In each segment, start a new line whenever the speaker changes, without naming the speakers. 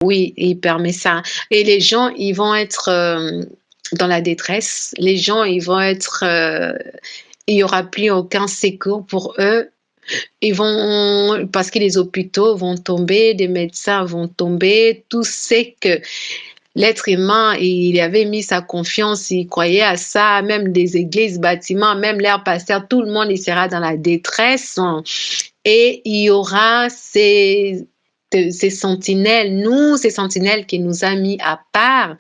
Oui, il permet ça et les gens, ils vont être, dans la détresse. Les gens, ils vont être, il y aura plus aucun secours pour eux. Ils vont parce que les hôpitaux vont tomber, des médecins vont tomber, tout ce que l'être humain, il avait mis sa confiance, il croyait à ça, même des églises, bâtiments, même leurs pasteurs, tout le monde, il sera dans la détresse et il y aura ces sentinelles, nous, ces sentinelles qui nous a mis à part,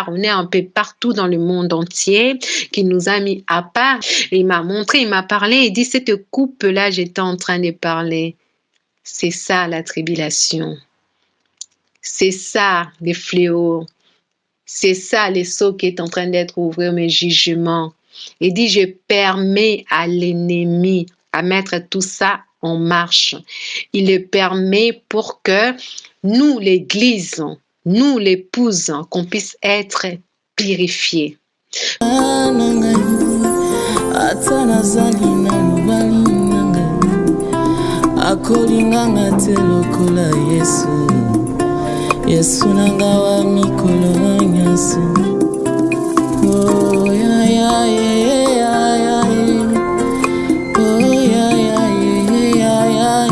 on est un peu partout dans le monde entier, qui nous a mis à part. Et il m'a montré, il m'a parlé, il dit, cette coupe-là, j'étais en train de parler. C'est ça la tribulation. C'est ça les fléaux. C'est ça les sceaux qui est en train d'être ouverts, mes jugements. Il dit, je permets à l'ennemi à mettre tout ça en marche. Il le permet pour que nous, l'Église, nous, l'épouse, qu'on puisse être purifiés.
Yesu nanga wa mikolo nyonso. Oh ya ya ya ya ya. Oh ya ya ya ya ya.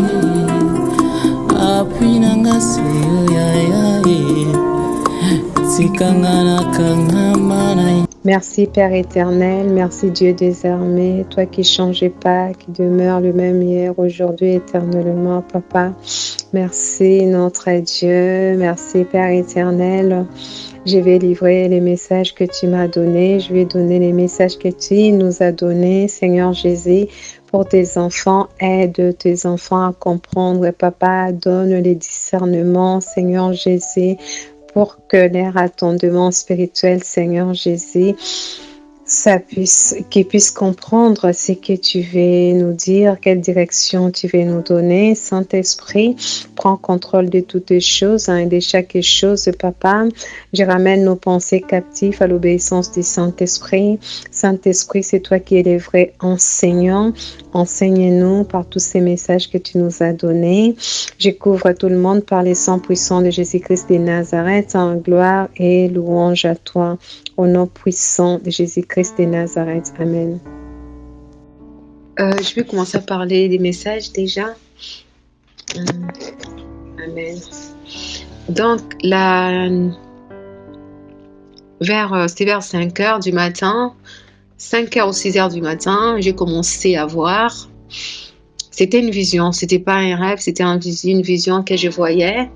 Api nanga se ya ya ya. Tikangana kangamana.
Merci Père éternel, merci Dieu des armées, toi qui ne changes pas, qui demeures le même hier, aujourd'hui, éternellement, Papa. Merci notre Dieu, merci Père éternel. Je vais livrer les messages que tu m'as donnés, je vais donner les messages que tu nous as donnés, Seigneur Jésus, pour tes enfants. Aide tes enfants à comprendre, Papa, donne les discernements, Seigneur Jésus, pour que leur attendement spirituel, Seigneur Jésus, qu'ils puissent comprendre ce que tu veux nous dire, quelle direction tu veux nous donner. Saint-Esprit, prends contrôle de toutes les choses et de chaque chose, Papa. Je ramène nos pensées captives à l'obéissance du Saint-Esprit. Saint-Esprit, c'est toi qui es le vrai enseignant. Enseigne-nous par tous ces messages que tu nous as donnés. Je couvre tout le monde par les sangs puissants de Jésus-Christ de Nazareth. En gloire et louange à toi. Au nom puissant de Jésus-Christ de Nazareth. Amen. Je vais commencer à parler des messages déjà. Amen. Donc, c'était vers 5 heures du matin. 5 heures ou 6 heures du matin, j'ai commencé à voir. C'était une vision, c'était pas un rêve, c'était une vision que je voyais.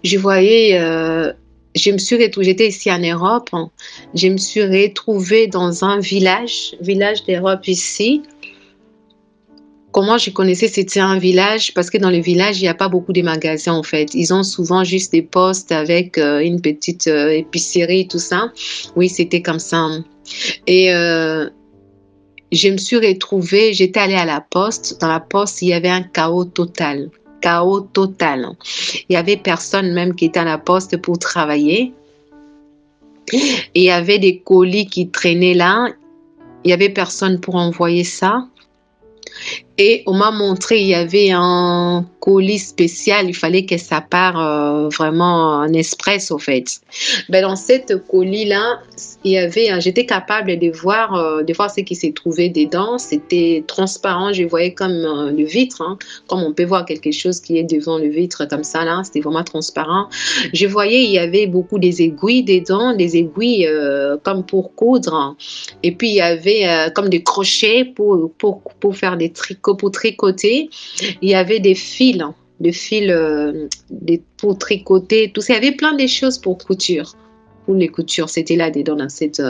Je voyais, j'étais ici en Europe, je me suis retrouvée dans un village d'Europe ici. Comment je connaissais c'était un village? Parce que dans le village, il n'y a pas beaucoup de magasins en fait. Ils ont souvent juste des postes avec une petite épicerie, tout ça. Oui, c'était comme ça. Et je me suis retrouvée, j'étais allée à la poste. Dans la poste, il y avait un chaos total. Chaos total. Il y avait personne même qui était à la poste pour travailler. Et il y avait des colis qui traînaient là. Il y avait personne pour envoyer ça. Et on m'a montré, il y avait un colis spécial, il fallait que ça part vraiment en express au fait. Ben, dans cette colis-là, j'étais capable de voir ce qui s'est trouvé dedans. C'était transparent, je voyais comme le vitre, comme on peut voir quelque chose qui est devant le vitre comme ça là, c'était vraiment transparent. Je voyais, il y avait beaucoup des aiguilles dedans, des aiguilles comme pour coudre. Et puis il y avait comme des crochets pour faire des tricots, pour tricoter. Il y avait des fils pour tricoter, tout ça. Il y avait plein de choses pour couture. Pour les coutures, c'était là dedans dans cette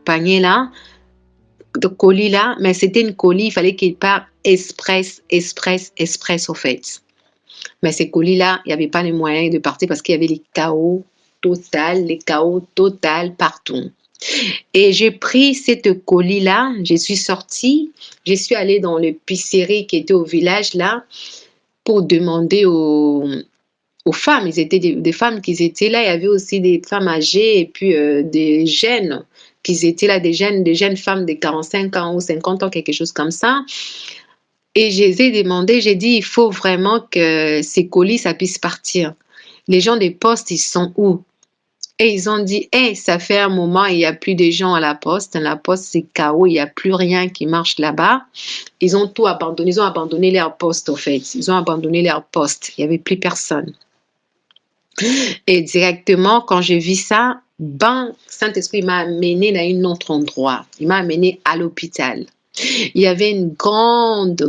panier-là, de colis-là. Mais c'était une colis, il fallait qu'il parte express au fait. Mais ces colis-là, il n'y avait pas les moyens de partir parce qu'il y avait les chaos total partout. Et j'ai pris cette colis-là, je suis sortie, je suis allée dans l'épicerie qui était au village là pour demander aux femmes. Ils étaient des femmes qui étaient là, il y avait aussi des femmes âgées et puis des jeunes qui étaient là, des jeunes femmes de 45 ans ou 50 ans, quelque chose comme ça. Et je les ai demandé, j'ai dit, il faut vraiment que ces colis, ça puisse partir. Les gens des postes, ils sont où? Et ils ont dit, hey, ça fait un moment, il n'y a plus de gens à la poste. La poste, c'est chaos, il n'y a plus rien qui marche là-bas. Ils ont tout abandonné, ils ont abandonné leur poste, au fait. Ils ont abandonné leur poste. Il n'y avait plus personne. Et directement, quand j'ai vu ça, ben, Saint-Esprit m'a amené dans un autre endroit. Il m'a amené à l'hôpital. Il y avait une grande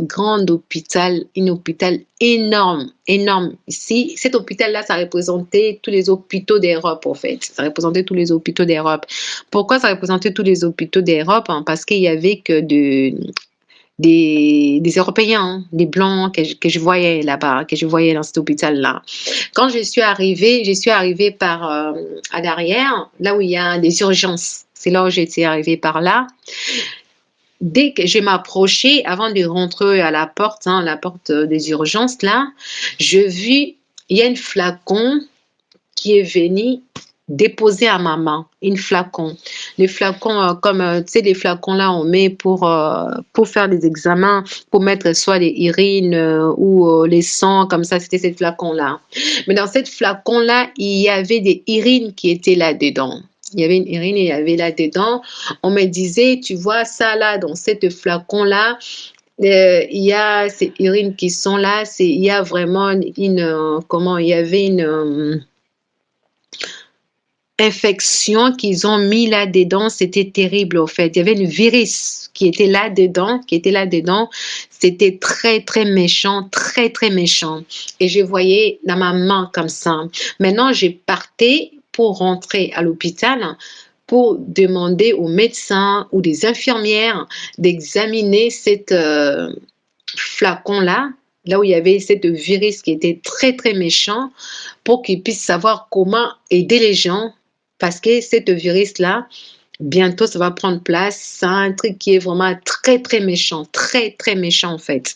hôpital, un hôpital énorme, énorme. Ici, cet hôpital-là, ça représentait tous les hôpitaux d'Europe, en fait. Ça représentait tous les hôpitaux d'Europe. Pourquoi ça représentait tous les hôpitaux d'Europe? Parce qu'il y avait que des Européens, hein, des Blancs que je voyais là-bas, que je voyais dans cet hôpital-là. Quand je suis arrivée par à l'arrière, là où il y a des urgences. C'est là où j'étais arrivée par là. Dès que je m'approchais, avant de rentrer à la porte, hein, la porte des urgences, là, je vis, il y a un flacon qui est venu déposer à ma main, une flacon. Les flacons, comme, tu sais, les flacons là, on met pour faire des examens, pour mettre soit les urines ou les sangs, comme ça, c'était ces flacons-là. Mais dans cette flacon-là, il y avait des urines qui étaient là-dedans. Il y avait une urine et il y avait là-dedans. On me disait, tu vois ça là, dans cette flacon-là, il y a ces urines qui sont là, il y a vraiment il y avait une infection qu'ils ont mis là-dedans, c'était terrible au fait. Il y avait une virus qui était là-dedans, c'était très, très méchant, très, très méchant. Et je voyais dans ma main comme ça. Maintenant, je partais pour rentrer à l'hôpital pour demander aux médecins ou des infirmières d'examiner cette flacon-là, là où il y avait cette virus qui était très, très méchant, pour qu'ils puissent savoir comment aider les gens, parce que cette virus-là, bientôt, ça va prendre place. C'est un truc qui est vraiment très, très méchant en fait.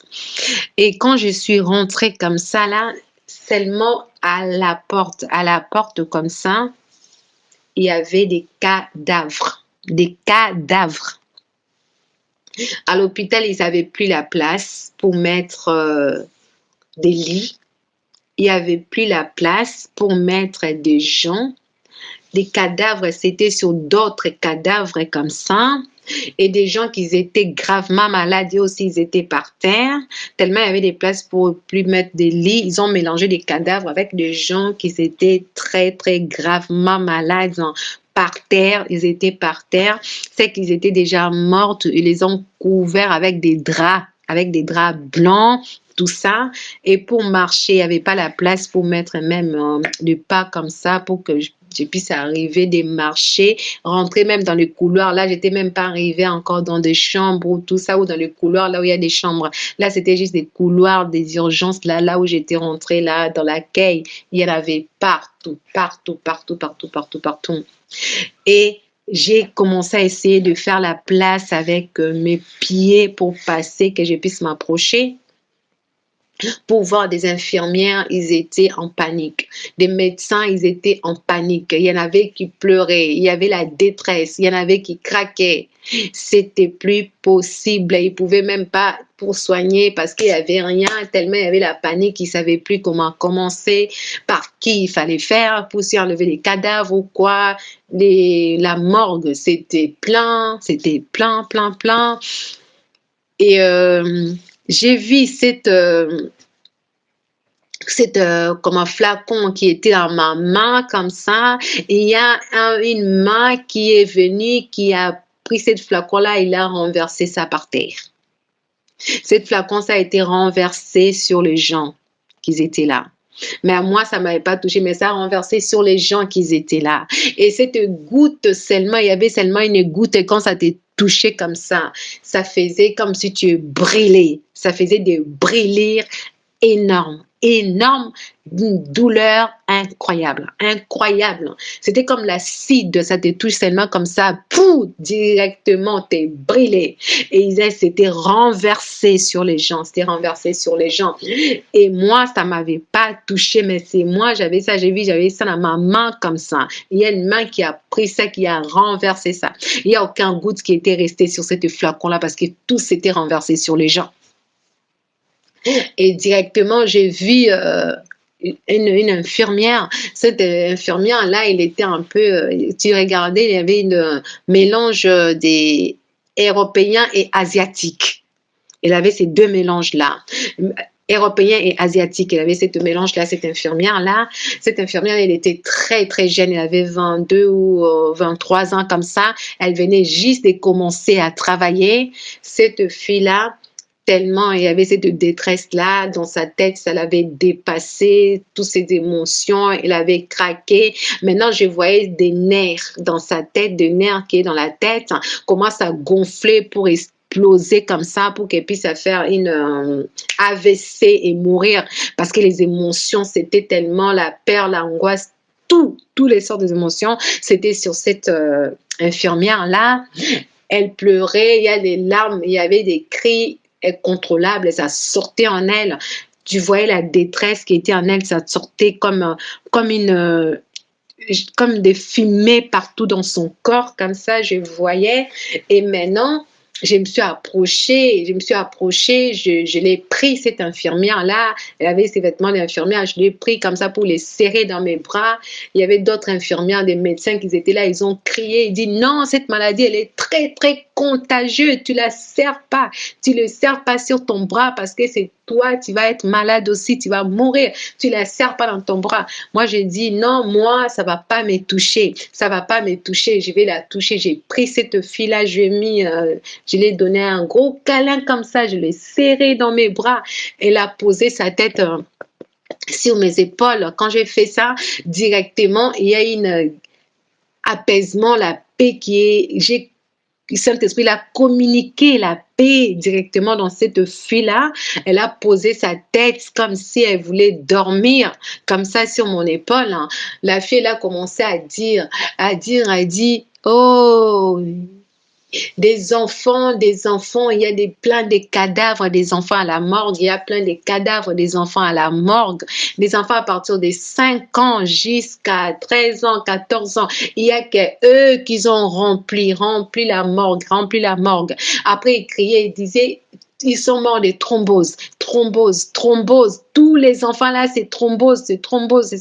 Et quand je suis rentrée comme ça, là, seulement à la porte comme ça, il y avait des cadavres. Des cadavres. À l'hôpital, ils n'avaient plus la place pour mettre des lits. Il n'y avait plus la place pour mettre des gens. Des cadavres, c'était sur d'autres cadavres comme ça. Et des gens qui étaient gravement malades aussi, ils étaient par terre. Tellement il y avait des places pour plus mettre des lits. Ils ont mélangé des cadavres avec des gens qui étaient très, très gravement malades. Par terre, ils étaient par terre. C'est qu'ils étaient déjà morts. Ils les ont couverts avec des draps blancs, tout ça. Et pour marcher, il n'y avait pas la place pour mettre même des pas comme ça pour que je puisse arriver des marchés, rentrer même dans les couloirs. Là, j'étais même pas arrivée encore dans des chambres ou tout ça, ou dans les couloirs, là où il y a des chambres. Là, c'était juste des couloirs, des urgences, là où j'étais rentrée, là, dans l'accueil. Il y en avait partout. Et j'ai commencé à essayer de faire la place avec mes pieds pour passer, que je puisse m'approcher. Pour voir des infirmières, ils étaient en panique. Des médecins, ils étaient en panique. Il y en avait qui pleuraient, il y avait la détresse, il y en avait qui craquaient. C'était plus possible. Ils ne pouvaient même pas pour soigner parce qu'il n'y avait rien, tellement il y avait la panique, ils ne savaient plus comment commencer, par qui il fallait faire pour s'y enlever les cadavres ou quoi. La morgue, c'était plein. Et j'ai vu comme un flacon qui était dans ma main comme ça. Et il y a une main qui est venue, qui a pris cette flacon-là et l'a renversé ça par terre. Cette flacon, ça a été renversé sur les gens qui étaient là. Mais à moi, ça ne m'avait pas touché, mais ça a renversé sur les gens qui étaient là. Et cette goutte seulement, il y avait seulement une goutte et quand ça t'est touché comme ça faisait comme si tu brûlais. Ça faisait des brûlures énormes, d'une douleur incroyable. C'était comme l'acide, ça te touche seulement comme ça, pouf, directement, t'es brûlé. Et c'était renversé sur les gens, Et moi, ça m'avait pas touché, mais c'est moi, j'avais ça dans ma main comme ça. Il y a une main qui a pris ça, qui a renversé ça. Il n'y a aucun goutte qui était resté sur cette flacon-là parce que tout s'était renversé sur les gens. Et directement, j'ai vu une infirmière. Cette infirmière-là, il était un peu, tu regardais, il y avait un mélange des Européens et Asiatiques. Il avait ces deux mélanges-là. Européen et asiatique. Elle avait cette mélange-là, cette infirmière-là. Cette infirmière, elle était très, très jeune. Elle avait 22 ou 23 ans comme ça. Elle venait juste de commencer à travailler. Cette fille-là, tellement il y avait cette détresse-là dans sa tête, ça l'avait dépassé, toutes ses émotions, elle avait craqué. Maintenant, je voyais des nerfs dans sa tête, des nerfs qui est dans la tête, commence à gonfler pour exploser comme ça pour qu'elle puisse faire une AVC et mourir parce que les émotions, c'était tellement la peur, l'angoisse, tous les sortes d'émotions, c'était sur cette infirmière-là. Elle pleurait, il y a des larmes, il y avait des cris incontrôlables, ça sortait en elle. Tu voyais la détresse qui était en elle, ça sortait comme des fumées partout dans son corps, comme ça, je voyais. Et maintenant, je me suis approchée, je l'ai pris, cette infirmière-là, elle avait ses vêtements d'infirmière, je l'ai pris comme ça pour les serrer dans mes bras. Il y avait d'autres infirmières, des médecins qui étaient là, ils ont crié, ils disent non, cette maladie, elle est très, très contagieuse, tu la serres pas, tu le serres pas sur ton bras parce que c'est toi, tu vas être malade aussi, tu vas mourir, tu la serres pas dans ton bras. Moi, j'ai dit non, moi, ça va pas me toucher, ça va pas me toucher, je vais la toucher. J'ai pris cette fille-là, je l'ai donné un gros câlin comme ça, je l'ai serré dans mes bras. Elle a posé sa tête sur mes épaules. Quand j'ai fait ça, directement, il y a un apaisement, la paix Saint-Esprit a communiqué la paix directement dans cette fille-là. Elle a posé sa tête comme si elle voulait dormir, comme ça sur mon épaule. La fille, elle a commencé à dire, elle dit, oh, des enfants, il y a plein de cadavres des enfants à la morgue, il y a plein de cadavres des enfants à la morgue, des enfants à partir de 5 ans jusqu'à 13 ans, 14 ans, il y a que eux qui ont rempli la morgue. Après, ils criaient, ils disaient, ils sont morts de thrombose. Tous les enfants là, c'est thrombose. Ces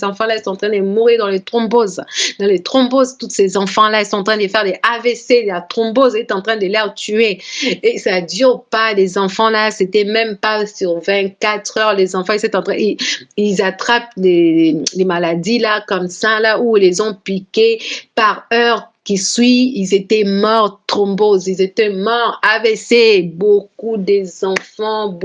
enfants là, ils sont en train de mourir dans les thromboses. Tous ces enfants là, ils sont en train de faire des AVC. La thrombose est en train de les tuer. Et ça dure pas. Les enfants là, c'était même pas sur 24 heures. Les enfants, ils attrapent des maladies là, comme ça là, où ils les ont piqués par heure qui suit, ils étaient morts thrombose, ils étaient morts AVC. Beaucoup des enfants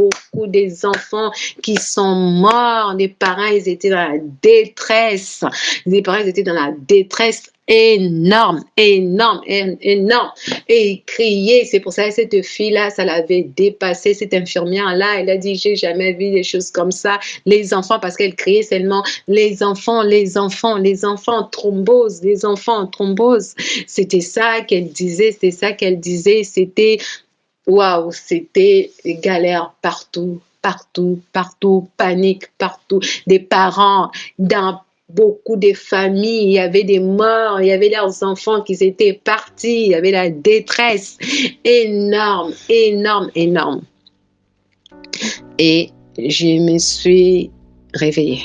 qui sont morts. Les parents, ils étaient dans la détresse. Les parents, ils étaient dans la détresse énorme. Et ils criaient. C'est pour ça que cette fille-là, ça l'avait dépassé. Cette infirmière-là, elle a dit, j'ai jamais vu des choses comme ça. Les enfants, parce qu'elle criait seulement, les enfants, thrombose, les enfants, thrombose. C'était ça qu'elle disait, c'était, waouh, c'était galère partout, panique partout, des parents, dans beaucoup de familles, il y avait des morts, il y avait leurs enfants qui étaient partis, il y avait la détresse énorme. Et je me suis réveillée.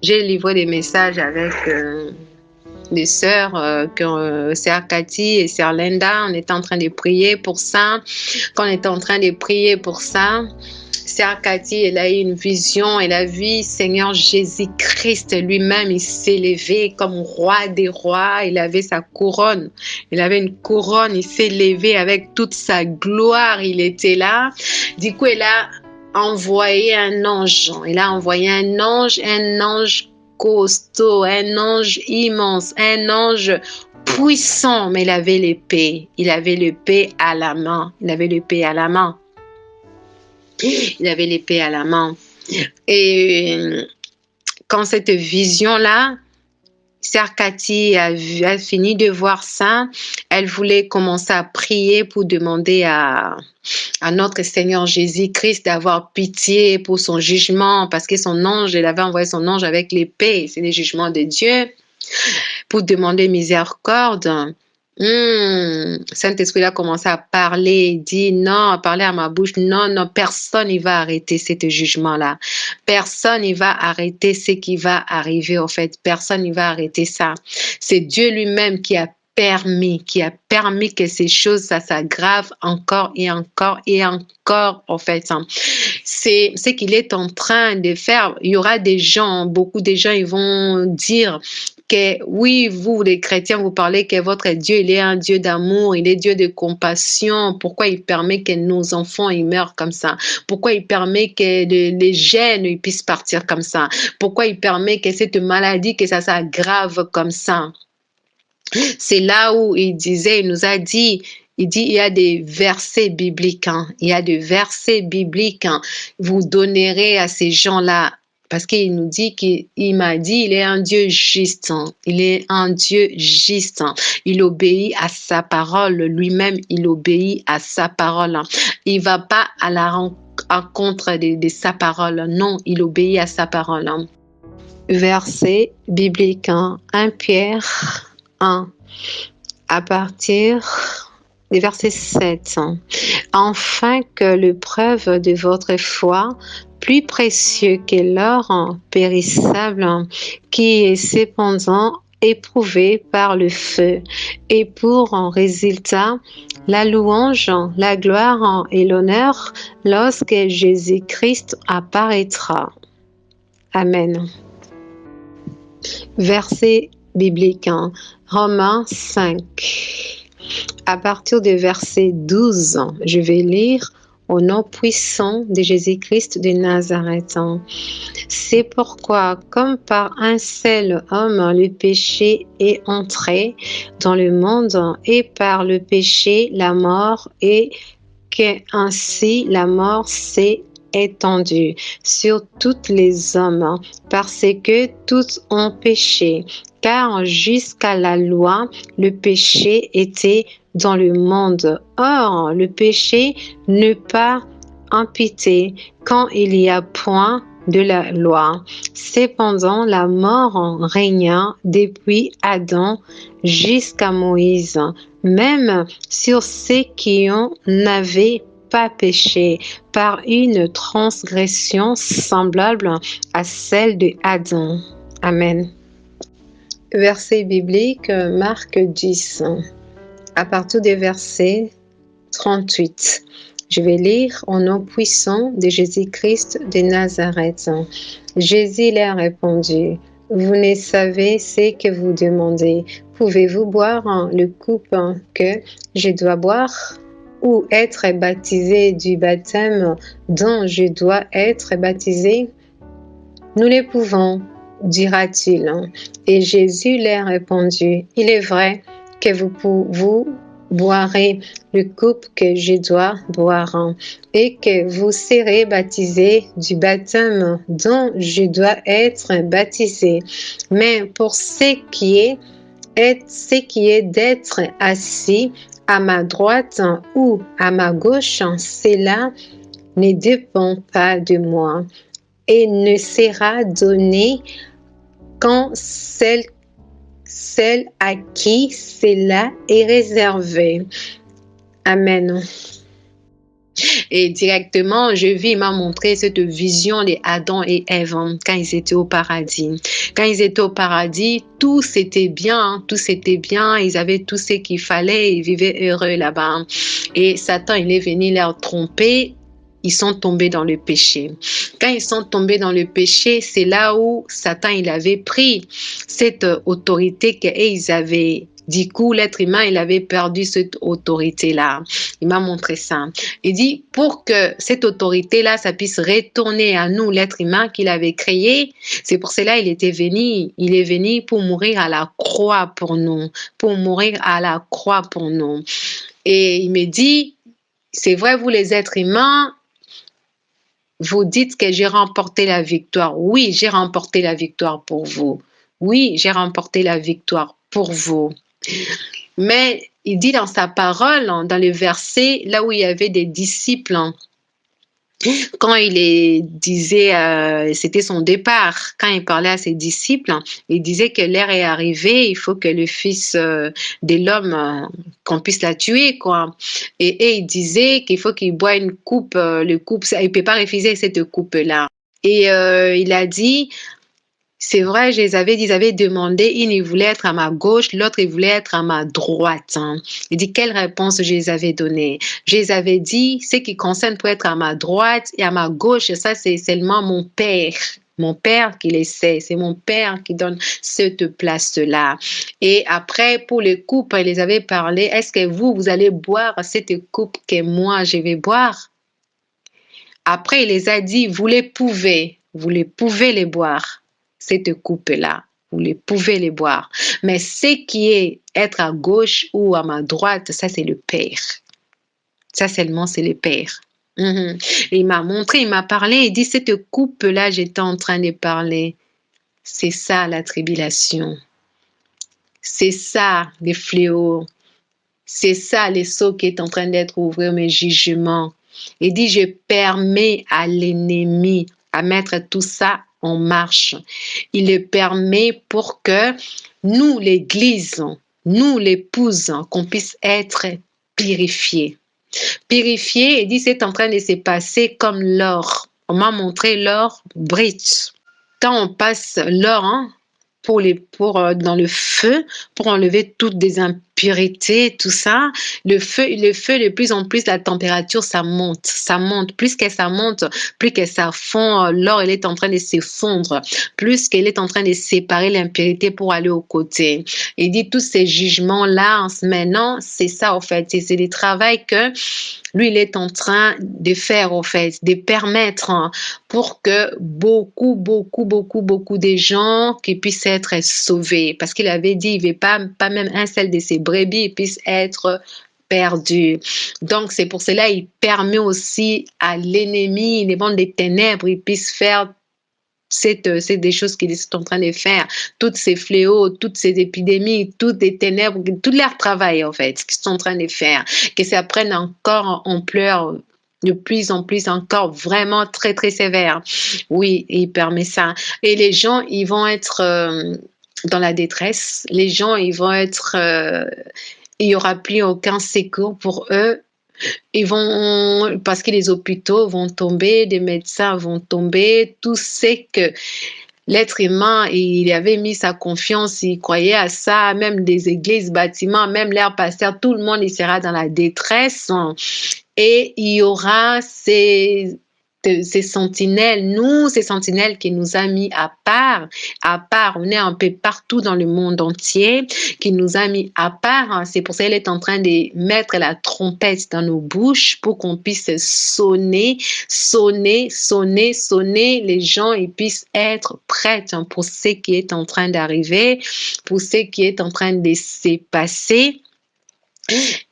J'ai livré des messages avec des sœurs, sœur Cathy et sœur Linda. On était en train de prier pour ça. Quand on était en train de prier pour ça, sœur Cathy, elle a eu une vision. Elle a vu Seigneur Jésus-Christ lui-même. Il s'est levé comme roi des rois. Il avait sa couronne. Il avait une couronne. Il s'est levé avec toute sa gloire. Il était là. Du coup, elle a envoyé un ange. Un ange costaud, un ange immense, un ange puissant, mais il avait l'épée à la main. Et quand cette vision-là, sœur Cathy a fini de voir ça, elle voulait commencer à prier pour demander à notre Seigneur Jésus-Christ d'avoir pitié pour son jugement, parce que son ange, elle avait envoyé son ange avec l'épée, c'est le jugement de Dieu. pour demander miséricorde. Saint-Esprit a commencé à parler, il dit non, à parler à ma bouche, non, non, personne ne va arrêter ce jugement-là. Personne ne va arrêter ce qui va arriver, en fait. Personne ne va arrêter ça. C'est Dieu lui-même qui a permis que ces choses, ça s'aggrave encore et encore et encore, en fait. C'est ce qu'il est en train de faire. Il y aura des gens, beaucoup de gens, ils vont dire que oui, vous les chrétiens, vous parlez que votre Dieu, il est un Dieu d'amour, il est Dieu de compassion. Pourquoi il permet que nos enfants ils meurent comme ça? Pourquoi il permet que les jeunes ils puissent partir comme ça? Pourquoi il permet que cette maladie, que ça s'aggrave comme ça? C'est là où il nous a dit, il y a des versets bibliques, il y a des versets bibliques, vous donnerez à ces gens-là. Parce qu'il nous dit qu'il m'a dit, il est un Dieu juste. Il est un Dieu juste. Il obéit à sa parole. Lui-même, il obéit à sa parole. Il ne va pas à la rencontre de sa parole. Non, il obéit à sa parole. Verset biblique, 1 Pierre 1, à partir du verset 7. Afin que l'épreuve de votre foi, plus précieux que l'or périssable, qui est cependant éprouvé par le feu, et pour en résultat la louange, la gloire et l'honneur lorsque Jésus-Christ apparaîtra. Amen. Verset biblique, Romains 5. À partir du verset 12, je vais lire au nom puissant de Jésus-Christ de Nazareth. C'est pourquoi, comme par un seul homme, le péché est entré dans le monde, et par le péché, la mort, et qu'ainsi la mort s'est étendue sur tous les hommes, parce que tous ont péché. Car jusqu'à la loi, le péché était dans le monde. Or, le péché n'est pas imputé quand il n'y a point de la loi. Cependant, la mort régna depuis Adam jusqu'à Moïse, même sur ceux qui n'avaient pas péché, par une transgression semblable à celle de Adam. Amen. Verset biblique, Marc 10, à partir du verset 38. Je vais lire au nom puissant de Jésus-Christ de Nazareth. Jésus leur répondit, vous ne savez ce que vous demandez. Pouvez-vous boire le coupe que je dois boire, ou être baptisé du baptême dont je dois être baptisé? Nous le pouvons, dira-t-il. Et Jésus leur répondit, il est vrai que vous boirez le coupe que je dois boire, et que vous serez baptisés du baptême dont je dois être baptisé. Mais pour ce qui est d'être assis à ma droite ou à ma gauche, cela ne dépend pas de moi, et ne sera donné qu'en celle à qui cela est réservé. Amen. Et directement, il m'a montré cette vision de Adam et Ève quand ils étaient au paradis. Quand ils étaient au paradis, tout c'était bien, ils avaient tout ce qu'il fallait, ils vivaient heureux là-bas. Et Satan, il est venu leur tromper. Ils sont tombés dans le péché. Quand ils sont tombés dans le péché, c'est là où Satan il avait pris cette autorité qu'ils avaient. Du coup, l'être humain, il avait perdu cette autorité-là. Il m'a montré ça. Il dit, pour que cette autorité-là, ça puisse retourner à nous, l'être humain qu'il avait créé, c'est pour cela qu'il il est venu pour mourir à la croix pour nous. Et il me dit, c'est vrai, vous les êtres humains, vous dites que j'ai remporté la victoire. Oui, j'ai remporté la victoire pour vous. Oui, j'ai remporté la victoire pour vous. Mais il dit dans sa parole, dans le verset, là où il y avait des disciples, quand disait, c'était son départ, quand il parlait à ses disciples, il disait que l'heure est arrivée, il faut que le Fils de l'homme, qu'on puisse la tuer, quoi. Et il disait qu'il faut qu'il boive une coupe, il ne peut pas refuser cette coupe-là. Et il a dit, c'est vrai, je les avais dit, ils avaient demandé, une il voulait être à ma gauche, l'autre il voulait être à ma droite. Il dit, quelle réponse je les avais données? Je les avais dit, ce qui concerne pour être à ma droite et à ma gauche, ça c'est seulement mon Père. Mon Père qui le sait, c'est mon Père qui donne cette place-là. Et après, pour les coupes, il les avait parlé, est-ce que vous allez boire cette coupe que moi je vais boire? Après, il les a dit, vous les pouvez les boire, cette coupe-là. Vous les pouvez les boire. Mais ce qui est être à gauche ou à ma droite, ça c'est le Père. Ça seulement c'est le Père. Et il m'a montré, il m'a parlé, il dit, cette coupe-là, j'étais en train de parler. C'est ça la tribulation. C'est ça les fléaux. C'est ça les seaux qui est en train d'être ouverts, mes jugements. Il dit, je permets à l'ennemi à mettre tout ça en marche. Il le permet pour que nous, l'Église, nous, l'épouse, qu'on puisse être purifiés. Purifiés, il dit, c'est en train de se passer comme l'or. On m'a montré l'or brut. Quand on passe l'or, dans le feu, pour enlever toutes des impuretés, tout ça, le feu, de plus en plus, la température, ça monte. Plus que ça monte, plus que ça fond, l'or, il est en train de se fondre. Plus qu'elle est en train de séparer l'impurité pour aller au côté. Il dit, tous ces jugements-là, maintenant, c'est ça, en fait. C'est le travail que lui, il est en train de faire, en fait, de permettre pour que beaucoup de gens qui puissent être sauvés. Parce qu'il avait dit, il ne veut pas même un seul de ses brebis puisse être perdu. Donc, c'est pour cela il permet aussi à l'ennemi, les mondes des ténèbres, ils puissent faire c'est des choses qu'ils sont en train de faire. Tous ces fléaux, toutes ces épidémies, toutes les ténèbres, tout leur travail, en fait, qu'ils sont en train de faire, que ça prenne encore ampleur de plus en plus encore vraiment très, très sévère. Oui, il permet ça. Et les gens, ils vont être dans la détresse. Les gens, ils vont être... il n'y aura plus aucun secours pour eux. Parce que les hôpitaux vont tomber, des médecins vont tomber, tout ce que l'être humain, il avait mis sa confiance, il croyait à ça, même des églises, bâtiments, même leurs pasteurs, tout le monde il sera dans la détresse et il y aura ces sentinelles, ces sentinelles qui nous a mis à part, on est un peu partout dans le monde entier, qui nous a mis à part, c'est pour ça qu'elle est en train de mettre la trompette dans nos bouches pour qu'on puisse sonner, les gens ils puissent être prêts pour ce qui est en train d'arriver, pour ce qui est en train de se passer,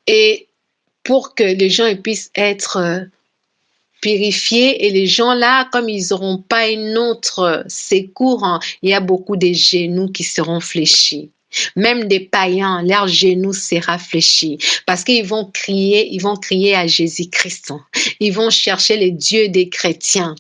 et pour que les gens ils puissent être purifiés, et les gens là, comme ils n'auront pas un autre secours, il y a beaucoup de genoux qui seront fléchis. Même des païens, leurs genoux seront fléchis parce qu'ils vont crier à Jésus-Christ. Ils vont chercher les dieux des chrétiens,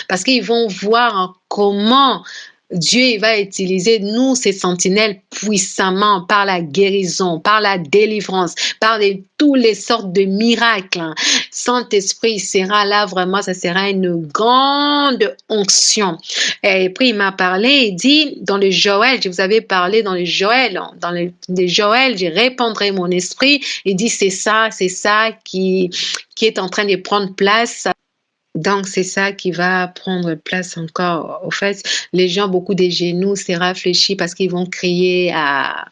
parce qu'ils vont voir comment Dieu il va utiliser nous, ces sentinelles, puissamment par la guérison, par la délivrance, par toutes les sortes de miracles. Saint-Esprit sera là vraiment, ça sera une grande onction. Et puis il m'a parlé, il dit dans le Joël, je vous avais parlé dans le Joël, je répandrai mon esprit. Il dit c'est ça qui est en train de prendre place. Donc, c'est ça qui va prendre place encore. Au fait, les gens, beaucoup de genoux seront fléchis parce qu'ils vont crier à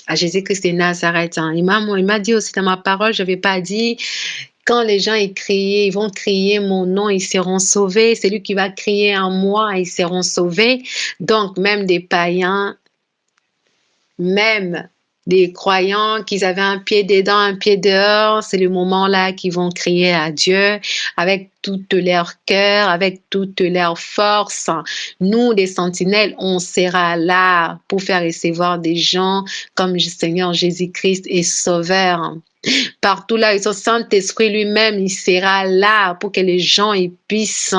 Jésus-Christ de Nazareth. Il m'a dit aussi dans ma parole, je n'avais pas dit, quand les gens ils vont crier mon nom, ils seront sauvés. C'est lui qui va crier en moi, ils seront sauvés. Donc, même des païens, même des croyants qui avaient un pied dedans, un pied dehors. C'est le moment-là qu'ils vont crier à Dieu avec tout leur cœur, avec toute leur force. Nous, les sentinelles, on sera là pour faire recevoir des gens comme le Seigneur Jésus-Christ est sauveur. Partout là, le Saint-Esprit lui-même, il sera là pour que les gens ils puissent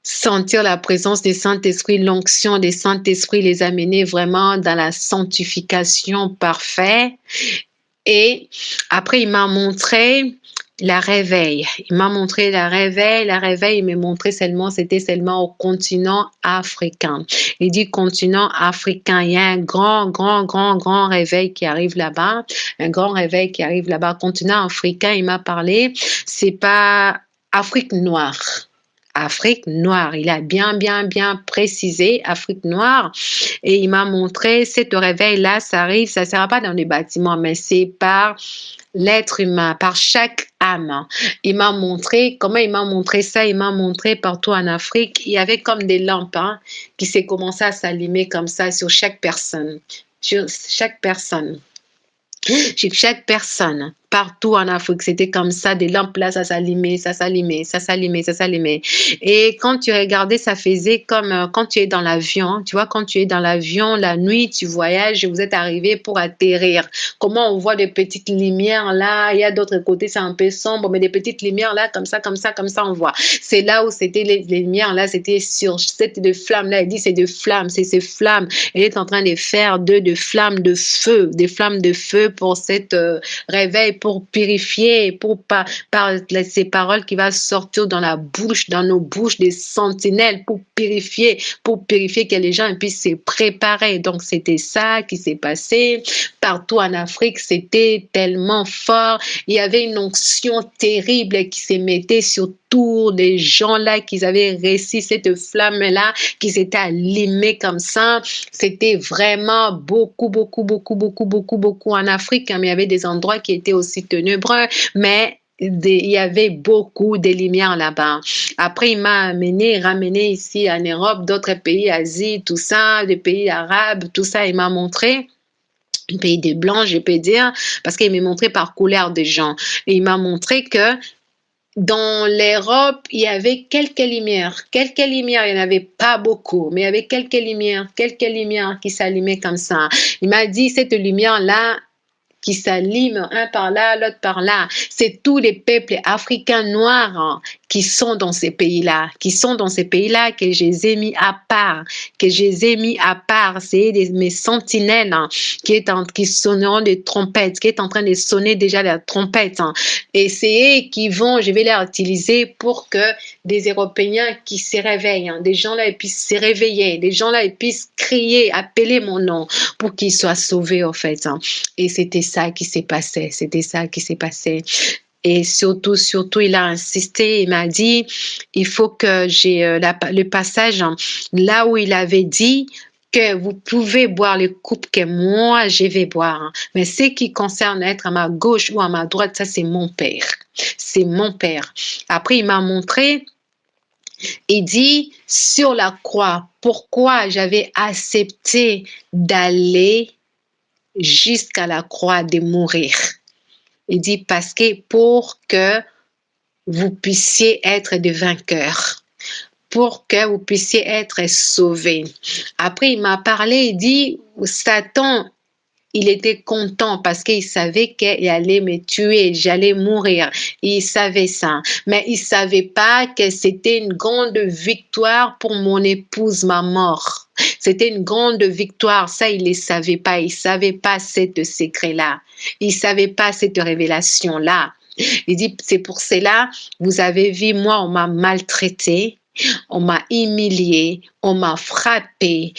sentir la présence du Saint-Esprit, l'onction du Saint-Esprit, les amener vraiment dans la sanctification parfaite. Et après, il m'a montré la réveil. Il m'a montré la réveil. La réveil, il m'a montré seulement, c'était seulement au continent africain. Il dit continent africain. Il y a un grand réveil qui arrive là-bas. Un grand réveil qui arrive là-bas. Continent africain, il m'a parlé. C'est pas Afrique noire. Afrique noire, il a bien précisé Afrique noire et il m'a montré cette réveil-là, ça arrive, ça ne sera pas dans les bâtiments, mais c'est par l'être humain, par chaque âme. Il m'a montré, comment il m'a montré ça? Il m'a montré partout en Afrique, il y avait comme des lampes qui s'est commencé à s'allumer comme ça sur chaque personne, sur chaque personne. Chez chaque personne, partout en Afrique, c'était comme ça, des lampes là, ça s'allumait, ça s'allumait, ça s'allumait, ça s'allumait. Et quand tu regardais, ça faisait comme quand tu es dans l'avion, tu vois, quand tu es dans l'avion, la nuit, tu voyages et vous êtes arrivé pour atterrir. Comment on voit des petites lumières là, il y a d'autres côtés, c'est un peu sombre, mais des petites lumières là, comme ça, on voit. C'est là où c'était les lumières là, c'était sur cette de flammes là, il dit c'est de flammes, c'est ces flammes. Elle est en train de faire de flammes de feu, des flammes de feu pour cette réveil, pour purifier, par ces paroles qui vont sortir dans la bouche, dans nos bouches des sentinelles, pour purifier que les gens puissent se préparer. Donc c'était ça qui s'est passé partout en Afrique. C'était tellement fort. Il y avait une onction terrible qui se mettait sur tous les gens là qui avaient reçu cette flamme là, qui s'était allumée comme ça. C'était vraiment beaucoup en Afrique, mais il y avait des endroits qui étaient aussi ténébreux, mais il y avait beaucoup de lumière là-bas. Après, il m'a ramené ici en Europe, d'autres pays, Asie, tout ça, des pays arabes, tout ça, il m'a montré. Un pays des blancs, je peux dire, parce qu'il m'a montré par couleur des gens. Et il m'a montré que dans l'Europe, il y avait quelques lumières. Il n'y en avait pas beaucoup, mais il y avait quelques lumières qui s'allumaient comme ça. Il m'a dit, cette lumière-là, qui s'allument un par là, l'autre par là. C'est tous les peuples africains noirs qui sont dans ces pays-là, que je les ai mis à part, C'est mes sentinelles qui sonneront des trompettes, qui est en train de sonner déjà la trompette. Et c'est eux qui vont, je vais les utiliser pour que des Européens qui se réveillent, des gens là, ils puissent se réveiller, des gens là, ils puissent crier, appeler mon nom pour qu'ils soient sauvés, en fait. Et c'était ça qui s'est passé. Et surtout, il a insisté, il m'a dit, il faut que j'ai le passage là où il avait dit que vous pouvez boire les coupes que moi je vais boire. Mais ce qui concerne être à ma gauche ou à ma droite, ça c'est mon Père. C'est mon Père. Après, il m'a montré, il dit sur la croix, pourquoi j'avais accepté d'aller jusqu'à la croix de mourir. Il dit parce que pour que vous puissiez être des vainqueurs, pour que vous puissiez être sauvés. Après, il m'a parlé, il dit, Satan, il était content parce qu'il savait qu'il allait me tuer, j'allais mourir. Il savait ça. Mais il ne savait pas que c'était une grande victoire pour mon épouse, ma mort. C'était une grande victoire. Ça, il ne le savait pas. Il ne savait pas ce secret-là. Il ne savait pas cette révélation-là. Il dit, c'est pour cela, vous avez vu, moi, on m'a maltraité, on m'a humilié, on m'a frappé,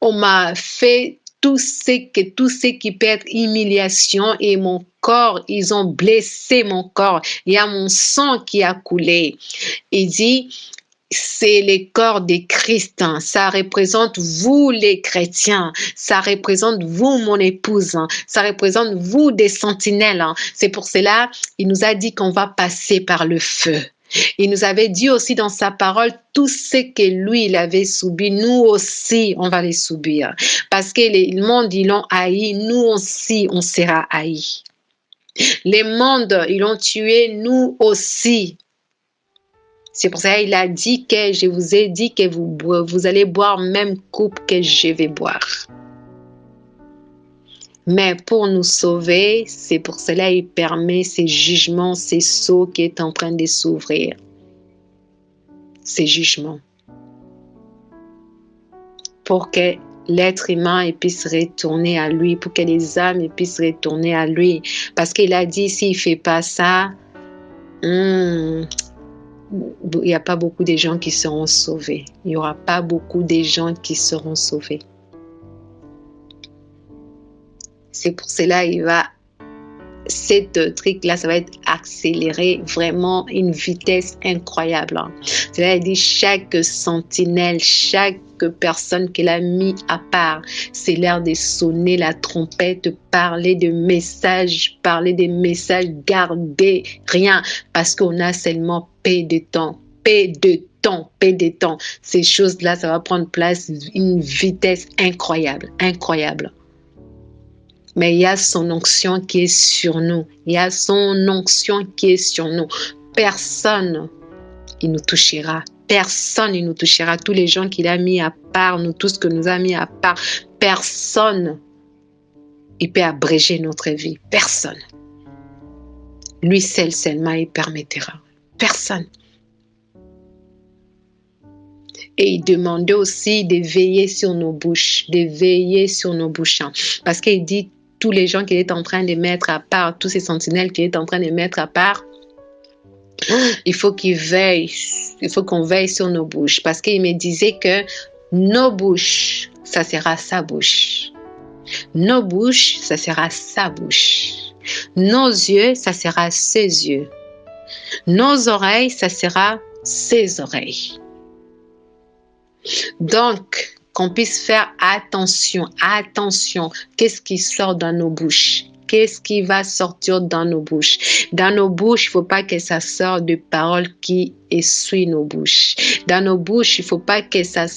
on m'a fait tout ce qui peut être humiliation et mon corps, ils ont blessé mon corps. Il y a mon sang qui a coulé. Il dit, c'est le corps de Christ. Ça représente vous les chrétiens. Ça représente vous mon épouse. Ça représente vous des sentinelles. C'est pour cela, il nous a dit qu'on va passer par le feu. Il nous avait dit aussi dans sa parole, tout ce que lui, il avait subi, nous aussi, on va les subir. Parce que le monde, ils l'ont haï, nous aussi, on sera haï. Les mondes, ils l'ont tué, nous aussi. C'est pour ça qu'il a dit que je vous ai dit que vous allez boire même coupe que je vais boire. Mais pour nous sauver, c'est pour cela qu'il permet ces jugements, ces sceaux qui est en train de s'ouvrir. Ces jugements. Pour que l'être humain puisse retourner à lui, pour que les âmes puissent retourner à lui. Parce qu'il a dit, s'il ne fait pas ça, il n'y a pas beaucoup de gens qui seront sauvés. Il n'y aura pas beaucoup de gens qui seront sauvés. C'est pour cela qu'il va, cette truc-là, ça va être accéléré vraiment une vitesse incroyable. C'est-à-dire, il dit chaque sentinelle, chaque personne qu'il a mis à part, c'est l'heure de sonner la trompette, parler des messages, garder rien, parce qu'on a seulement peu de temps. Ces choses-là, ça va prendre place une vitesse incroyable. Mais il y a son onction qui est sur nous. Personne, il nous touchera. Tous les gens qu'il a mis à part, nous tous que nous a mis à part, personne, il peut abréger notre vie. Personne. Lui seul seulement, il permettra. Personne. Et il demandait aussi de veiller sur nos bouches. Parce qu'il dit, tous les gens qu'il est en train de mettre à part, tous ces sentinelles qu'il est en train de mettre à part, il faut qu'on veille sur nos bouches. Parce qu'il me disait que nos bouches, ça sera sa bouche. Nos bouches, ça sera sa bouche. Nos yeux, ça sera ses yeux. Nos oreilles, ça sera ses oreilles. Donc, qu'on puisse faire attention. Qu'est-ce qui sort dans nos bouches? Qu'est-ce qui va sortir dans nos bouches? Dans nos bouches, il ne faut pas que ça sorte de paroles qui essuient nos bouches. Dans nos bouches, il ne faut pas que ça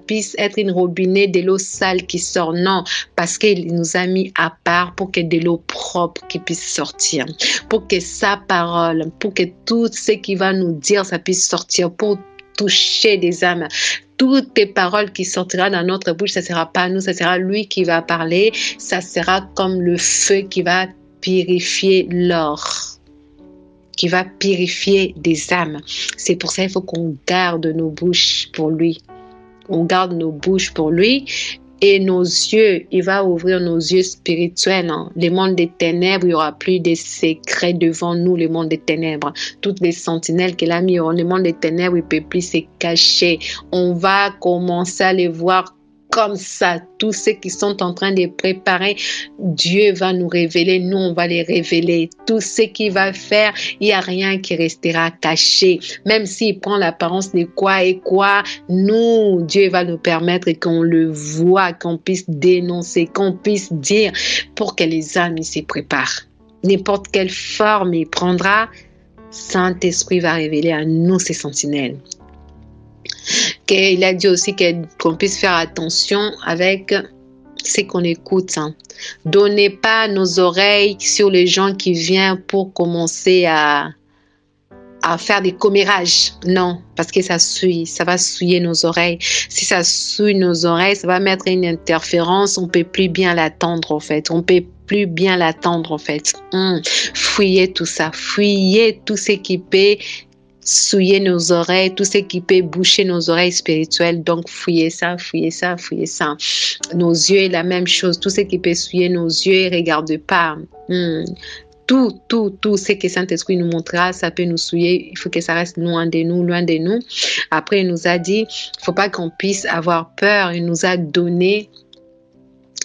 puisse être une robinet de l'eau sale qui sort. Non, parce qu'il nous a mis à part pour que de l'eau propre qui puisse sortir. Pour que sa parole, pour que tout ce qu'il va nous dire, ça puisse sortir. Pour toucher des âmes. Toutes les paroles qui sortiront dans notre bouche, ça ne sera pas nous, ça sera lui qui va parler. Ça sera comme le feu qui va purifier l'or, qui va purifier des âmes. C'est pour ça qu'il faut qu'on garde nos bouches pour lui. On garde nos bouches pour lui. Et nos yeux, il va ouvrir nos yeux spirituels. Le monde des ténèbres, il n'y aura plus de secrets devant nous, le monde des ténèbres. Toutes les sentinelles qu'il a mis, le monde des ténèbres, il ne peut plus se cacher. On va commencer à les voir comme ça. Tous ceux qui sont en train de préparer, Dieu va nous révéler, nous on va les révéler. Tout ce qu'il va faire, il n'y a rien qui restera caché. Même s'il prend l'apparence de quoi et quoi, nous, Dieu va nous permettre qu'on le voit, qu'on puisse dénoncer, qu'on puisse dire pour que les âmes se préparent. N'importe quelle forme il prendra, Saint-Esprit va révéler à nous ces sentinelles. Il a dit aussi qu'on puisse faire attention avec ce qu'on écoute. Donnez pas nos oreilles sur les gens qui viennent pour commencer à faire des commérages. Non, parce que ça va souiller nos oreilles. Si ça souille nos oreilles, ça va mettre une interférence. On peut plus bien l'attendre en fait. Fouillez tout ça. Fouillez tout ce qui peut souiller nos oreilles, tout ce qui peut boucher nos oreilles spirituelles. Donc, fouillez ça. Nos yeux, la même chose. Tout ce qui peut souiller nos yeux, regarde pas. Tout ce que Saint-Esprit nous montrera, ça peut nous souiller. Il faut que ça reste loin de nous. Après, il nous a dit, il ne faut pas qu'on puisse avoir peur. Il nous a donné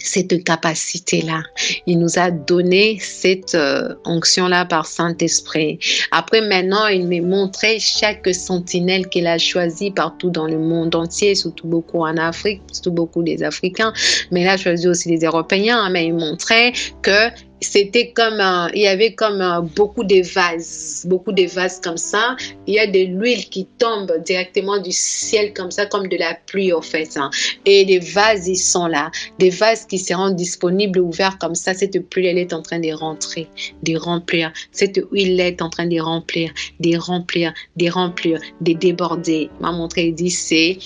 cette capacité-là. Il nous a donné cette onction-là par Saint-Esprit. Après, maintenant, il m'a montré chaque sentinelle qu'il a choisi partout dans le monde entier, surtout beaucoup en Afrique, surtout beaucoup des Africains, mais il a choisi aussi les Européens, mais il montrait que c'était comme il y avait comme beaucoup de vases comme ça. Il y a de l'huile qui tombe directement du ciel comme ça, comme de la pluie en fait. Et les vases, ils sont là. Des vases qui seront disponibles, ouverts comme ça. Cette pluie, elle est en train de rentrer, de remplir. Cette huile est en train de remplir, de déborder. M'a montré, il dit, c'est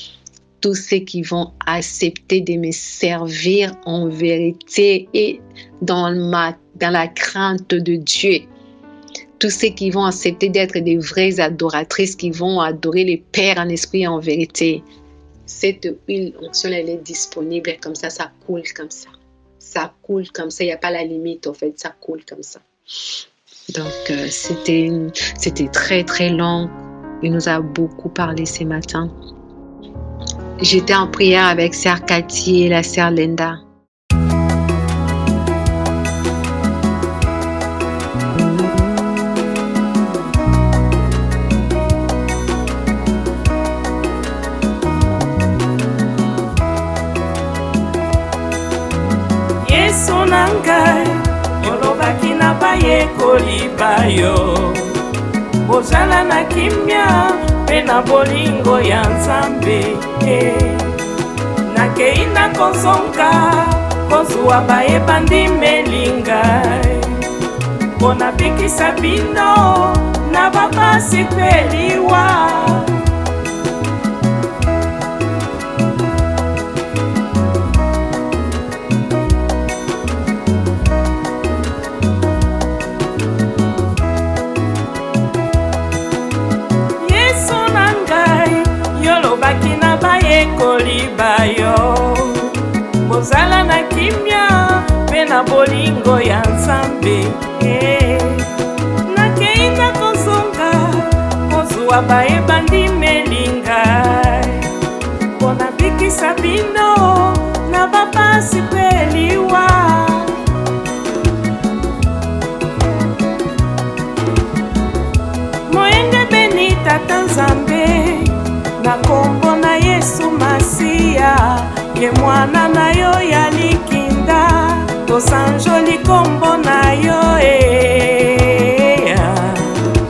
tous ceux qui vont accepter de me servir en vérité et dans la crainte de Dieu. Tous ceux qui vont accepter d'être des vraies adoratrices, qui vont adorer le Père en esprit et en vérité. Cette huile onction, elle est disponible comme ça coule comme ça. Ça coule comme ça, il n'y a pas la limite en fait, ça coule comme ça. Donc c'était très très long. Il nous a beaucoup parlé ce matin. J'étais en prière avec Sœur Cathy et la Sœur Linda.
Yesu nangai, olobaki na bayekoli bayo. Bozala na kimia, pe na bolingo ya Nzambe. Nakei na kozonga, kozwa bayebandi melingai. Mpona bikisa bino, na bapasi kweliwa. Bakina bayekoli bayo, bozala na kimia, pe na bolingo ya Nzambe. Nakei na kozonga, kozwa bayebandi melingai. Mpona bikisa bino, na bapasi kweliwa. Moyenge beni tata Nzambe, na kombo na Yesu Masia, ye mwana na yo ya likinda, tosanjoli kombo na yo.